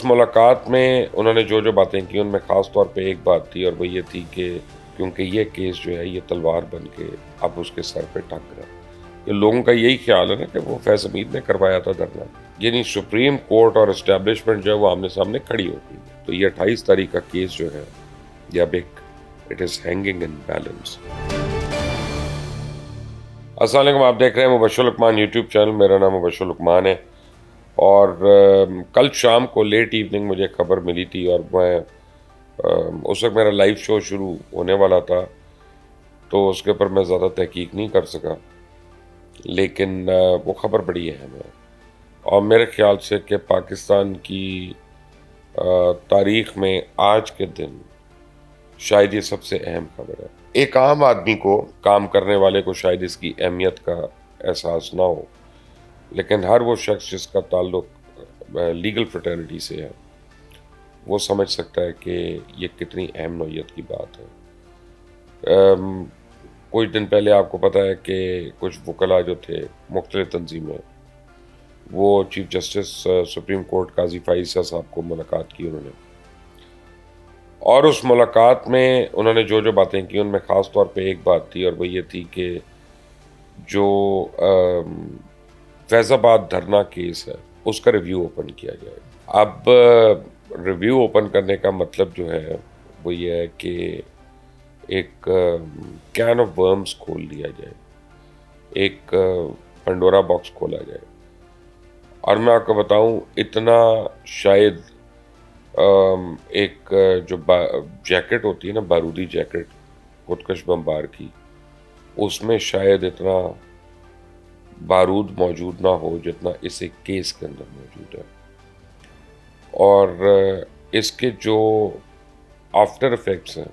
ملاقات میں انہوں نے جو باتیں کی ان میں خاص طور پہ ایک بات تھی، اور وہ یہ تھی کہ کیونکہ یہ کیس جو ہے یہ تلوار بن کے اب اس کے سر پہ ٹنگ رہا ہے، کہ لوگوں کا یہی خیال ہے نا کہ وہ فیض حمید نے کروایا تھا دھرنا، یعنی سپریم کورٹ اور اسٹیبلشمنٹ جو ہے وہ آمنے سامنے کھڑی ہو گئی. تو یہ 28 تاریخ کا کیس جو ہے یہ اب ایک it is hanging in balance. السلام علیکم، آپ دیکھ رہے ہیں مبشر لقمان یوٹیوب چینل. میرا نام مبشر لقمان ہے، اور کل شام کو لیٹ ایوننگ مجھے خبر ملی تھی، اور میں اس وقت میرا لائیو شو شروع ہونے والا تھا، تو اس کے اوپر میں زیادہ تحقیق نہیں کر سکا، لیکن وہ خبر بڑی اہم ہے، اور میرے خیال سے کہ پاکستان کی تاریخ میں آج کے دن شاید یہ سب سے اہم خبر ہے. ایک عام آدمی کو، کام کرنے والے کو شاید اس کی اہمیت کا احساس نہ ہو، لیکن ہر وہ شخص جس کا تعلق لیگل فریٹرنٹی سے ہے وہ سمجھ سکتا ہے کہ یہ کتنی اہم نوعیت کی بات ہے. کچھ دن پہلے آپ کو پتہ ہے کہ کچھ وکلاء جو تھے مختلف تنظیمیں، وہ چیف جسٹس سپریم کورٹ قاضی فائز عیسیٰ صاحب کو ملاقات کی انہوں نے، اور اس ملاقات میں انہوں نے جو باتیں کی ان میں خاص طور پہ ایک بات تھی، اور وہ یہ تھی کہ جو فیض آباد دھرنا کیس ہے اس کا ریویو اوپن کیا جائے. اب ریویو اوپن کرنے کا مطلب جو ہے وہ یہ ہے کہ ایک کین آف ورمز کھول دیا جائے، ایک پنڈورا باکس کھولا جائے. اور میں آپ کو بتاؤں، اتنا شاید ایک جو جیکٹ ہوتی ہے نا، بارودی جیکٹ خودکش بمبار کی، اس میں شاید اتنا بارود موجود نہ ہو جتنا اس ایک کیس کے اندر موجود ہے. اور اس کے جو آفٹر افیکٹس ہیں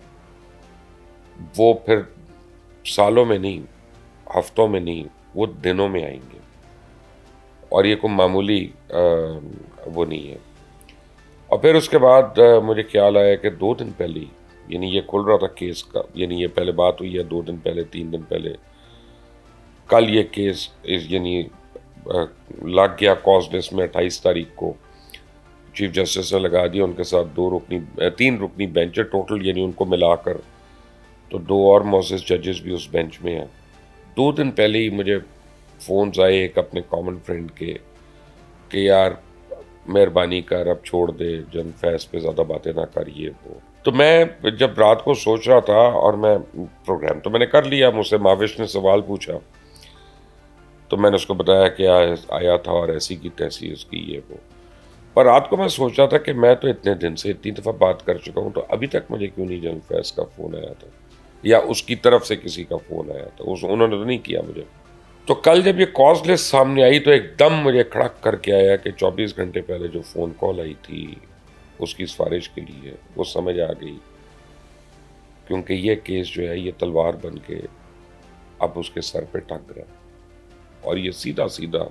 وہ پھر سالوں میں نہیں، ہفتوں میں نہیں، وہ دنوں میں آئیں گے، اور یہ کوئی معمولی وہ نہیں ہے. اور پھر اس کے بعد مجھے خیال آیا کہ 2 دن پہلے، یعنی یہ کھل رہا تھا کیس کا، یعنی یہ پہلے بات ہوئی ہے 2 دن پہلے، 3 دن پہلے، کل یہ کیس یعنی لگ گیا کاز لسٹ میں. 28 تاریخ کو چیف جسٹس نے لگا دیا، ان کے ساتھ 3 رکنی بینچ ہے ٹوٹل، یعنی ان کو ملا کر تو 2 اور معزز ججز بھی اس بینچ میں ہیں. 2 دن پہلے ہی مجھے فونز آئے ایک اپنے کامن فرینڈ کے کہ یار مہربانی کر اب چھوڑ دے، جن فیض پہ زیادہ باتیں نہ کر، یہ وہ. تو میں جب رات کو سوچ رہا تھا، اور میں پروگرام تو میں نے کر لیا، مجھ سے ماوش نے سوال پوچھا تو میں نے اس کو بتایا کہ آیا تھا اور ایسی کی تیسی اس کی یہ وہ. پر رات کو میں سوچ رہا تھا کہ میں تو اتنے دن سے اتنی دفعہ بات کر چکا ہوں، تو ابھی تک مجھے کیوں نہیں جنرل فیض کا فون آیا تھا، یا اس کی طرف سے کسی کا فون آیا تھا. انہوں نے تو نہیں کیا مجھے. تو کل جب یہ کاز لسٹ سامنے آئی تو ایک دم مجھے کھڑک کر کے آیا کہ 24 گھنٹے پہلے جو فون کال آئی تھی اس کی سفارش کے لیے وہ سمجھ آ گئی، کیونکہ یہ کیس جو ہے یہ تلوار بن کے اب اس کے سر پہ ٹنگ رہا ہے، اور یہ سیدھا سیدھا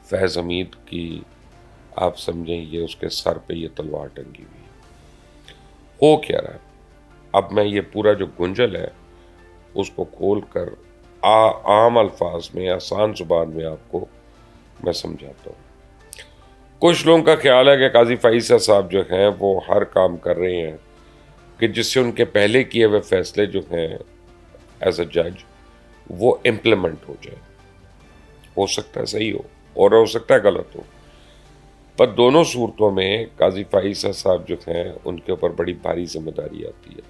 فیض حمید کی، آپ سمجھیں یہ اس کے سر پہ یہ تلوار ٹنگی ہوئی ہے. ہو کیا رہا ہے؟ اب میں یہ پورا جو گنجل ہے اس کو کھول کر عام الفاظ میں، آسان زبان میں آپ کو میں سمجھاتا ہوں. کچھ لوگوں کا خیال ہے کہ قاضی فائز عیسیٰ صاحب جو ہیں وہ ہر کام کر رہے ہیں کہ جس سے ان کے پہلے کیے ہوئے فیصلے جو ہیں ایز اے جج وہ امپلیمنٹ ہو جائے. ہو سکتا ہے صحیح ہو اور ہو سکتا ہے غلط ہو، پر دونوں صورتوں میں قاضی فائز عیسیٰ صاحب جو ہیں ان کے اوپر بڑی بھاری ذمہ داری آتی ہے.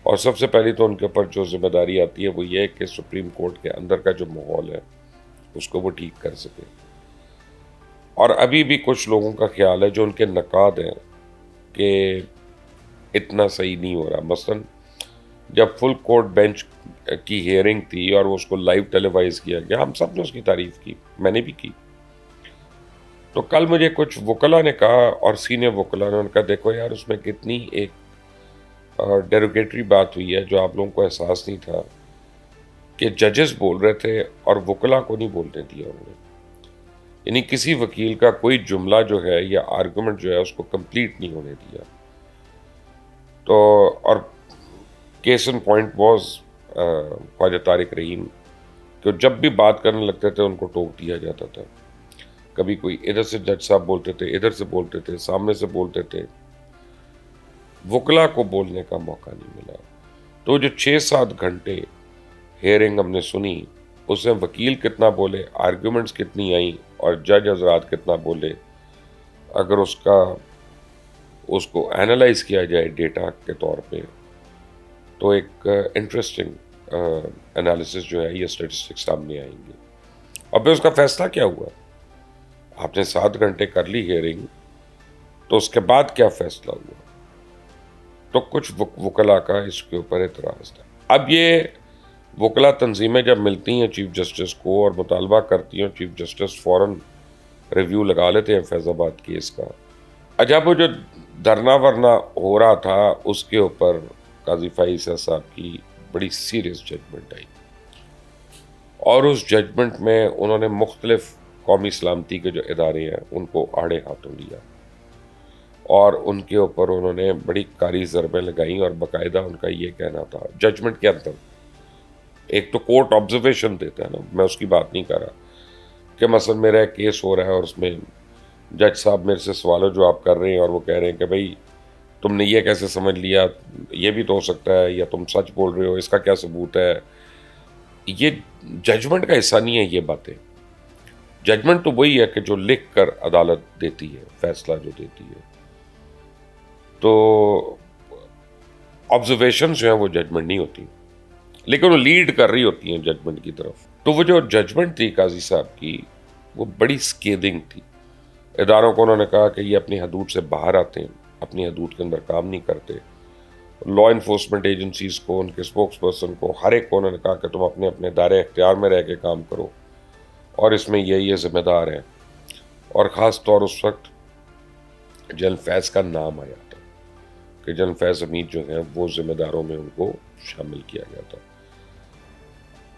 اور سب سے پہلی تو ان کے اوپر جو ذمہ داری آتی ہے وہ یہ ہے کہ سپریم کورٹ کے اندر کا جو ماحول ہے اس کو وہ ٹھیک کر سکے. اور ابھی بھی کچھ لوگوں کا خیال ہے جو ان کے نقاد ہیں کہ اتنا صحیح نہیں ہو رہا. مثلا جب فل کورٹ بینچ کی ہیئرنگ تھی اور اس کو لائیو ٹیلی وائز کیا گیا، ہم سب نے اس کی تعریف کی، میں نے بھی کی. تو کل مجھے کچھ وکلاء نے کہا، اور سینئر وکلاء نے کہا دیکھو یار اس میں کتنی ایک ڈیروگیٹری بات ہوئی ہے جو آپ لوگوں کو احساس نہیں تھا کہ ججز بول رہے تھے اور وکلاء کو نہیں بولنے دیا انہوں نے. یعنی کسی وکیل کا کوئی جملہ جو ہے یا آرگومنٹ جو ہے اس کو کمپلیٹ نہیں ہونے دیا. تو اور کیس ان پوائنٹ واز خواجہ طارق رحیم، کہ جب بھی بات کرنے لگتے تھے ان کو ٹوک دیا جاتا تھا. کبھی کوئی ادھر سے جج صاحب بولتے تھے، ادھر سے بولتے تھے، سامنے سے بولتے تھے، وکلا کو بولنے کا موقع نہیں ملا. تو جو 6-7 گھنٹے ہیئرنگ ہم نے سنی، اس میں وکیل کتنا بولے، آرگیومنٹس کتنی آئیں، اور جج حضرات کتنا بولے، اگر اس کو اینالائز کیا جائے ڈیٹا کے طور پہ، تو ایک انٹرسٹنگ انالیسس جو ہے یہ اسٹیٹسٹکس سامنے آئیں گے. اور پھر اس کا فیصلہ کیا ہوا؟ آپ نے 7 گھنٹے کر لی ہیئرنگ، تو اس کے بعد کیا فیصلہ ہوا؟ تو کچھ وکلا کا اس کے اوپر اعتراض تھا. اب یہ وکلا تنظیمیں جب ملتی ہیں چیف جسٹس کو اور مطالبہ کرتی ہیں، چیف جسٹس فوراً ریویو لگا لیتے ہیں فیض آباد کیس کا. جب وہ جو دھرنا ورنا ہو رہا تھا اس کے اوپر قاضی فائز صاحب کی بڑی سیریس ججمنٹ آئی، اور اس ججمنٹ میں انہوں نے مختلف قومی سلامتی کے جو ادارے ہیں ان کو آڑے ہاتھوں لیا، اور ان کے اوپر انہوں نے بڑی کاری ضربیں لگائیں. اور باقاعدہ ان کا یہ کہنا تھا ججمنٹ کے اندر، ایک تو کورٹ آبزرویشن دیتا ہے نا، میں اس کی بات نہیں کر رہا، کہ مثلا میرا ایک کیس ہو رہا ہے اور اس میں جج صاحب میرے سے سوال و جواب کر رہے ہیں، اور وہ کہہ رہے ہیں کہ بھائی تم نے یہ کیسے سمجھ لیا، یہ بھی تو ہو سکتا ہے، یا تم سچ بول رہے ہو، اس کا کیا ثبوت ہے. یہ ججمنٹ کا حصہ نہیں ہے یہ باتیں. ججمنٹ تو وہی ہے کہ جو لکھ کر عدالت دیتی ہے، فیصلہ جو دیتی ہے. تو آبزرویشن جو ہیں وہ ججمنٹ نہیں ہوتی، لیکن وہ لیڈ کر رہی ہوتی ہیں ججمنٹ کی طرف. تو وہ جو ججمنٹ تھی قاضی صاحب کی، وہ بڑی سکیدنگ تھی. اداروں کو انہوں نے کہا کہ یہ اپنی حدود سے باہر آتے ہیں، اپنی حدود کے اندر کام نہیں کرتے. لا انفورسمنٹ ایجنسیز کو، ان کے اسپوکس پرسن کو، ہر ایک کو انہوں نے کہا کہ تم اپنے اپنے دائرے اختیار میں رہ کے کام کرو، اور اس میں یہ ذمہ دار ہیں. اور خاص طور اس وقت جنرل فیض کا نام آیا تھا کہ جنرل فیض حمید جو ہیں وہ ذمہ داروں میں ان کو شامل کیا گیا تھا.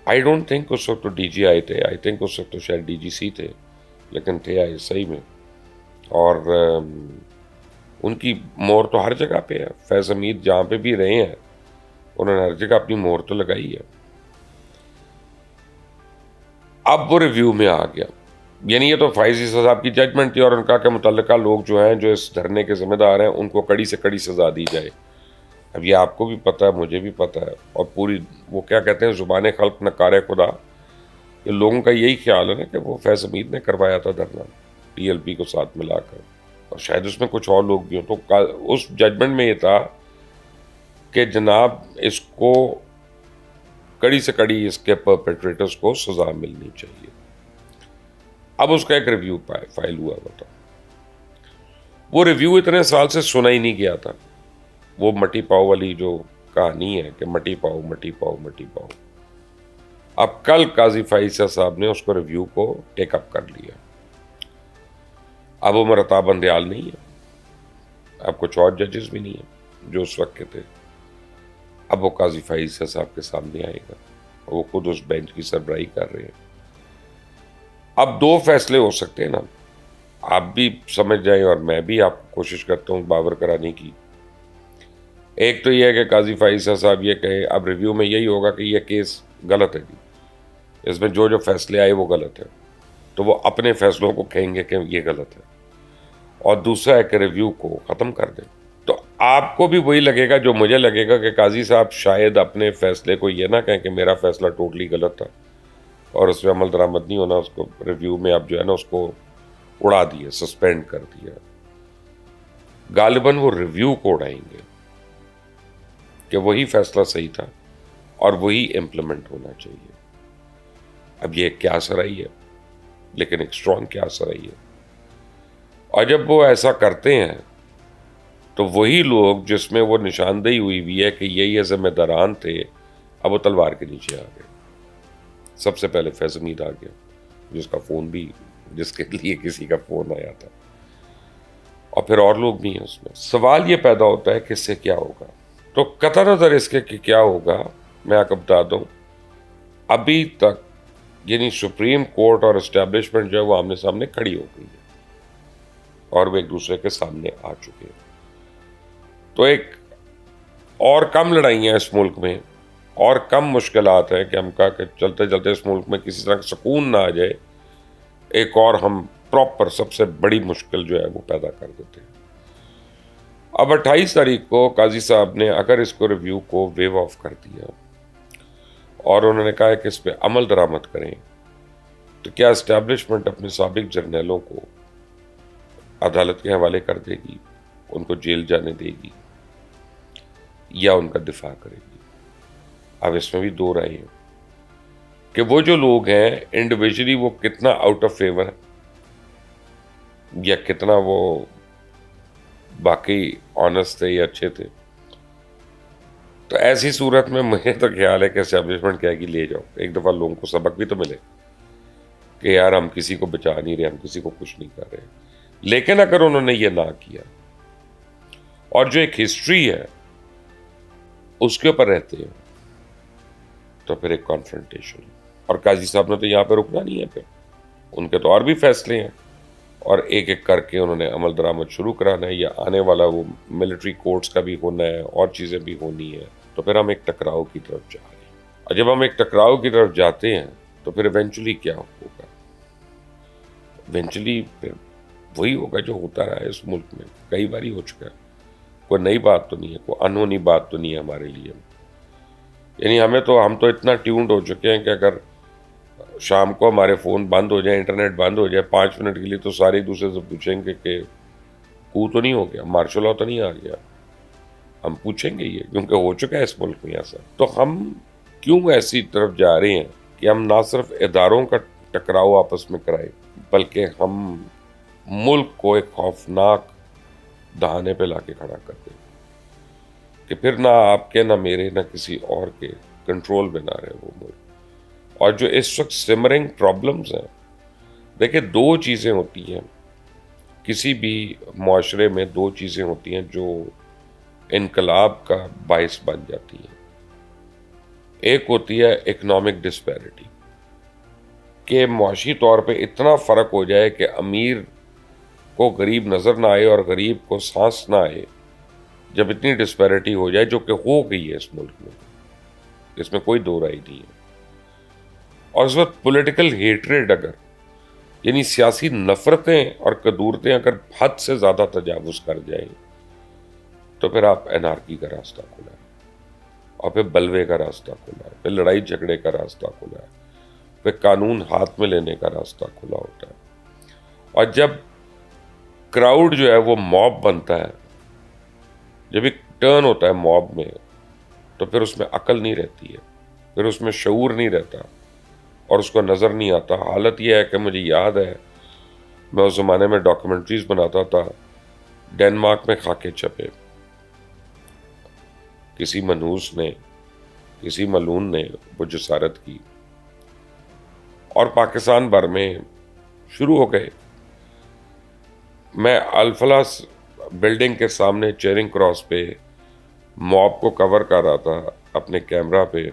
آئی ڈونٹ تھنک اس وقت تو ڈی جی آئے تھے، آئی تھنک اس وقت تو شاید ڈی جی سی تھے، لیکن تھے آئی صحیح میں. اور ان کی مہر تو ہر جگہ پہ ہے. فیض حمید جہاں پہ بھی رہے ہیں انہوں نے ہر جگہ اپنی مہر تو لگائی ہے. اب وہ ریویو میں آ گیا، یعنی یہ تو فائز صاحب کی ججمنٹ تھی، اور ان کا کہ متعلقہ لوگ جو ہیں جو اس دھرنے کے ذمہ دار ہیں ان کو کڑی سے کڑی سزا دی جائے. اب یہ آپ کو بھی پتہ ہے، مجھے بھی پتہ ہے، اور پوری وہ کیا کہتے ہیں زبان خلق نکار خدا، کہ لوگوں کا یہی خیال ہے نا کہ وہ فیض حمید نے کروایا تھا دھرنا پی ایل پی کو ساتھ ملا کر، اور شاید اس میں کچھ اور لوگ بھی ہوں. تو اس ججمنٹ میں یہ تھا کہ جناب اس کو کڑی سے کڑی اس کے پرپیٹریٹرز کو سزا ملنی چاہیے. اب اس کا ایک ریویو فائل ہوا تھا. وہ ریویو اتنے سال سے سنا ہی نہیں گیا تھا. وہ مٹی پاؤ والی جو کہانی ہے کہ مٹی پاؤ مٹی پاؤ مٹی پاؤ. اب کل قاضی فائز صاحب نے اس کو ریویو کو ٹیک اپ کر لیا. اب وہ مرتاب بندیال نہیں ہے، اب کچھ اور ججز بھی نہیں ہیں جو اس وقت کے تھے. اب وہ قاضی فائز صاحب کے سامنے آئے گا، وہ خود اس بینچ کی سربراہی کر رہے ہیں. اب 2 فیصلے ہو سکتے ہیں نا، آپ بھی سمجھ جائیں اور میں بھی آپ کو کوشش کرتا ہوں باور کرانے کی. ایک تو یہ ہے کہ قاضی فائز صاحب یہ کہے، اب ریویو میں یہی ہوگا کہ یہ کیس غلط ہے جی، اس میں جو فیصلے آئے وہ غلط ہے، تو وہ اپنے فیصلوں کو کہیں گے کہ یہ غلط ہے. اور دوسرا ہے کہ ریویو کو ختم کر دیں. تو آپ کو بھی وہی لگے گا جو مجھے لگے گا کہ قاضی صاحب شاید اپنے فیصلے کو یہ نہ کہیں کہ میرا فیصلہ ٹوٹلی غلط تھا اور اس پہ عمل درآمد نہیں ہونا، اس کو ریویو میں اب جو ہے نا اس کو اڑا دیا، سسپینڈ کر دیا. غالباً وہ ریویو کو اڑائیں گے کہ وہی فیصلہ صحیح تھا اور وہی امپلیمنٹ ہونا چاہیے. اب یہ کیا سرائی ہے، لیکن ایک اسٹرانگ کیا سرائی ہے. اور جب وہ ایسا کرتے ہیں تو وہی لوگ جس میں وہ نشاندہی ہوئی ہے کہ یہ ذمہ داران تھے، اب وہ تلوار کے نیچے آ گئے. سب سے پہلے فیض حمید آ گیا، جس کا فون بھی، جس کے لیے کسی کا فون آیا تھا، اور پھر اور لوگ بھی ہیں اس میں. سوال یہ پیدا ہوتا ہے کہ اس سے کیا ہوگا. تو قطع نظر اس کے کہ کیا ہوگا، میں آپ کو بتا دوں ابھی تک یعنی سپریم کورٹ اور اسٹیبلشمنٹ جو ہے وہ آمنے سامنے کھڑی ہو گئی ہے اور وہ ایک دوسرے کے سامنے آ چکے ہیں. تو ایک اور کم لڑائیاں اس ملک میں، اور کم مشکلات ہیں کہ ہم کہا کہ چلتے چلتے اس ملک میں کسی طرح کا سکون نہ آ جائے، ایک اور ہم پراپر سب سے بڑی مشکل جو ہے وہ پیدا کر دیتے ہیں. اب 28 تاریخ کو قاضی صاحب نے اگر اس کو ریویو کو ویو آف کر دیا اور انہوں نے کہا کہ اس پہ عمل درآمد کریں, تو کیا اسٹیبلشمنٹ اپنے سابق جرنیلوں کو عدالت کے حوالے کر دے گی, ان کو جیل جانے دے گی, یا ان کا دفاع کرے گی؟ اب اس میں بھی دو رائے ہیں کہ وہ جو لوگ ہیں انڈیویجولی وہ کتنا آؤٹ آف فیور ہے یا کتنا وہ باقی آنےسٹ تھے یا اچھے تھے. تو ایسی صورت میں مجھے تو خیال ہے کہ اسٹیبلشمنٹ کہے گی لے جاؤ, ایک دفعہ لوگوں کو سبق بھی تو ملے کہ یار ہم کسی کو بچا نہیں رہے, ہم کسی کو کچھ نہیں کر رہے. لیکن اگر انہوں نے یہ نہ کیا اور جو ایک ہسٹری ہے اس کے اوپر رہتے ہیں, تو پھر ایک کانفرنٹیشن. اور قاضی صاحب نے تو یہاں پہ رکنا نہیں ہے, پھر ان کے تو اور بھی فیصلے ہیں اور ایک ایک کر کے انہوں نے عمل درآمد شروع کرانا ہے, یا آنے والا وہ ملٹری کورٹس کا بھی ہونا ہے اور چیزیں بھی ہونی ہے. تو پھر ہم ایک ٹکراؤ کی طرف جا رہے ہیں, اور جب ہم ایک ٹکراؤ کی طرف جاتے ہیں تو پھر ایونچولی کیا ہوگا؟ ایونچولی پھر وہی ہوگا جو ہوتا رہا ہے اس ملک میں, کئی بار ہی ہو چکا ہے. کوئی نئی بات تو نہیں ہے, کوئی انہونی بات تو نہیں ہے ہمارے لیے. یعنی ہم تو اتنا ٹیونڈ ہو چکے ہیں کہ اگر شام کو ہمارے فون بند ہو جائیں, انٹرنیٹ بند ہو جائے 5 منٹ کے لیے, تو سارے دوسرے سے پوچھیں گے کہ کو تو نہیں ہو گیا, مارشل لاء تو نہیں آ گیا. ہم پوچھیں گے یہ, کیونکہ ہو چکا ہے اس ملک میں ایسا. تو ہم کیوں ایسی طرف جا رہے ہیں کہ ہم نہ صرف اداروں کا ٹکراؤ آپس میں کرائیں, بلکہ ہم ملک کو ایک خوفناک دہانے پہ لا کے کھڑا کر دیں کہ پھر نہ آپ کے, نہ میرے, نہ کسی اور کے کنٹرول میں نہ رہے وہ ملک. اور جو اس وقت سمرنگ پرابلمز ہیں, دیکھیں دو چیزیں ہوتی ہیں کسی بھی معاشرے میں, دو چیزیں ہوتی ہیں جو انقلاب کا باعث بن جاتی ہیں. ایک ہوتی ہے اکنامک ڈسپیرٹی, کہ معاشی طور پہ اتنا فرق ہو جائے کہ امیر کو غریب نظر نہ آئے اور غریب کو سانس نہ آئے. جب اتنی ڈسپیرٹی ہو جائے, جو کہ ہو گئی ہے اس ملک میں, اس میں کوئی دو رائے نہیں ہے. اور اس وقت پولیٹیکل ہیٹریڈ اگر, یعنی سیاسی نفرتیں اور قدورتیں اگر حد سے زیادہ تجاوز کر جائیں, تو پھر آپ انارکی کا راستہ کھولا ہے, اور پھر بلوے کا راستہ کھولا ہے, پھر لڑائی جھگڑے کا راستہ کھولا ہے, پھر قانون ہاتھ میں لینے کا راستہ کھلا ہوتا ہے. اور جب کراؤڈ جو ہے وہ موب بنتا ہے, جب ایک ٹرن ہوتا ہے موب میں, تو پھر اس میں عقل نہیں رہتی ہے, پھر اس میں شعور نہیں رہتا اور اس کو نظر نہیں آتا. حالت یہ ہے کہ مجھے یاد ہے میں اس زمانے میں ڈاکومنٹریز بناتا تھا, ڈینمارک میں خاکے چھپے, کسی منحوس نے, کسی ملعون نے وہ جسارت کی اور پاکستان بھر میں شروع ہو گئے. میں الفلاح بلڈنگ کے سامنے چیرنگ کراس پہ موب کو کور کر رہا تھا اپنے کیمرہ پہ.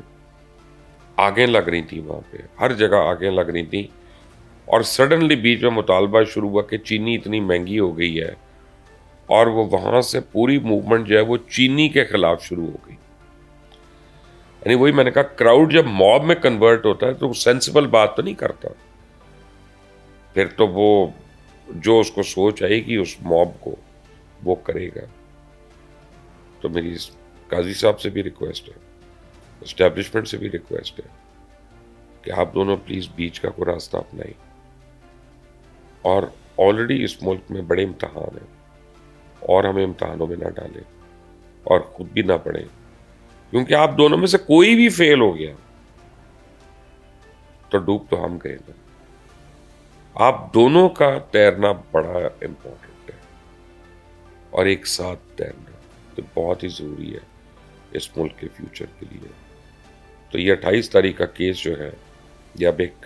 آگیں لگ رہی تھیں وہاں پہ, ہر جگہ آگیں لگ رہی تھیں, اور سڈنلی بیچ میں مطالبہ شروع ہوا کہ چینی اتنی مہنگی ہو گئی ہے, اور وہ وہاں سے پوری موومنٹ جو ہے وہ چینی کے خلاف شروع ہو گئی. یعنی وہی میں نے کہا, کراؤڈ جب موب میں کنورٹ ہوتا ہے تو وہ سینسیبل بات تو نہیں کرتا, پھر تو وہ جو اس کو سوچ آئے گی اس موب کو وہ کرے گا. تو میری قاضی صاحب سے بھی ریکویسٹ ہے, اسٹیبلشمنٹ سے بھی ریکویسٹ ہے کہ آپ دونوں پلیز بیچ کا کوئی راستہ اپنائیں. اور آلریڈی اس ملک میں بڑے امتحان ہیں, اور ہمیں امتحانوں میں نہ ڈالیں اور خود بھی نہ پڑھیں, کیونکہ آپ دونوں میں سے کوئی بھی فیل ہو گیا تو ڈوب تو ہم گئے نا. آپ دونوں کا تیرنا بڑا امپورٹنٹ ہے, اور ایک ساتھ تیرنا تو بہت ہی ضروری ہے اس ملک کے فیوچر کے لیے. تو یہ 28 تاریخ کا کیس جو ہے یہ اب ایک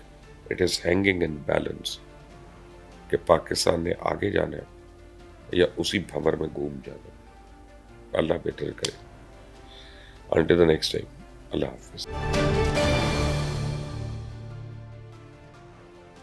it is hanging in balance کہ پاکستان نے آگے جانا ہے یا اسی بھنور میں گھوم جانا. اللہ بہتر کرے. Until the next time, Allah Hafiz.